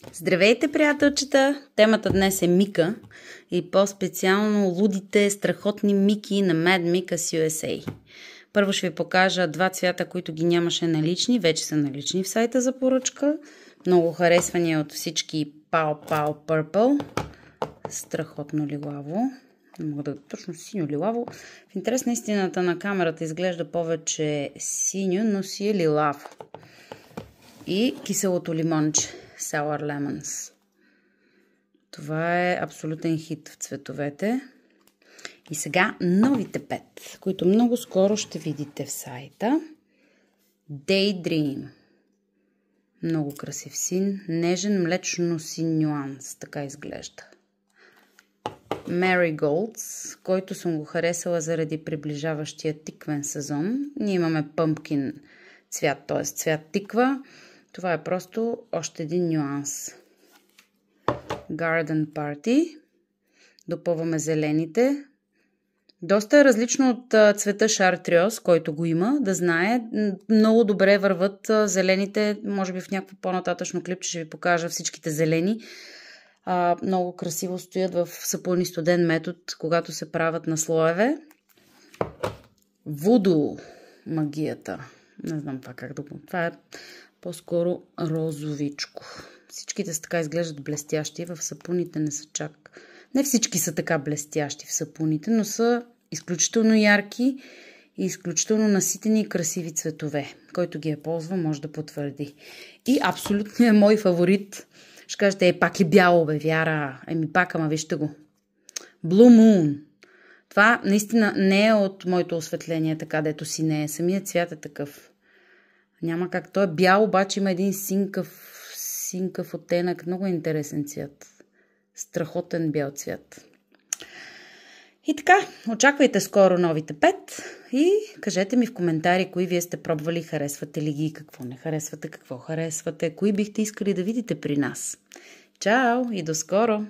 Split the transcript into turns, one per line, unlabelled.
Здравейте, приятелчета! Темата днес е Мика и по-специално лудите, страхотни Мики на Mad Mikas USA. Първо ще ви покажа два цвята, които ги нямаше налични. Вече са налични в сайта за поръчка. Много харесвания от всички Pow Pow Purple. Страхотно лилаво. Не мога да точно синьо лилаво. В интерес на истината на камерата изглежда повече синьо, но си е лилаво. И киселото лимонче. Sour Lemons. Това е абсолютен хит в цветовете. И сега новите 5, които много скоро ще видите в сайта. Daydream. Много красив син. Нежен млечно син нюанс. Така изглежда. Marigolds, който съм го харесала заради приближаващия тиквен сезон. Ние имаме pumpkin цвят, т.е. цвят тиква. Това е просто още един нюанс. Garden Party. Допълваме зелените. Доста е различно от цвета Шартриоз, който го има. Да знае, много добре върват зелените. Може би в някакво по-нататъчно клипче ще ви покажа всичките зелени. Много красиво стоят в сапун и студен метод, когато се правят на слоеве. Вуду магията. Не знам това как да го... Това е по-скоро розовичко. Всичките са така изглеждат блестящи. В сапуните не са чак... Не всички са така блестящи в сапуните, но са изключително ярки и изключително наситени и красиви цветове. Който ги е ползвал, може да потвърди. И абсолютно е мой фаворит. Ще кажете, пак е бяло, бе, Вяра. Пак, ама вижте го. Blue Moon. Това наистина не е от моето осветление, така дето си не е. Самият цвят е такъв. Няма как. Той е бял, обаче има един синкав оттенък. Много интересен цвят. Страхотен бял цвят. И така, очаквайте скоро новите 5 и кажете ми в коментари, кои вие сте пробвали, харесвате ли ги, какво не харесвате, какво харесвате, кои бихте искали да видите при нас. Чао и до скоро!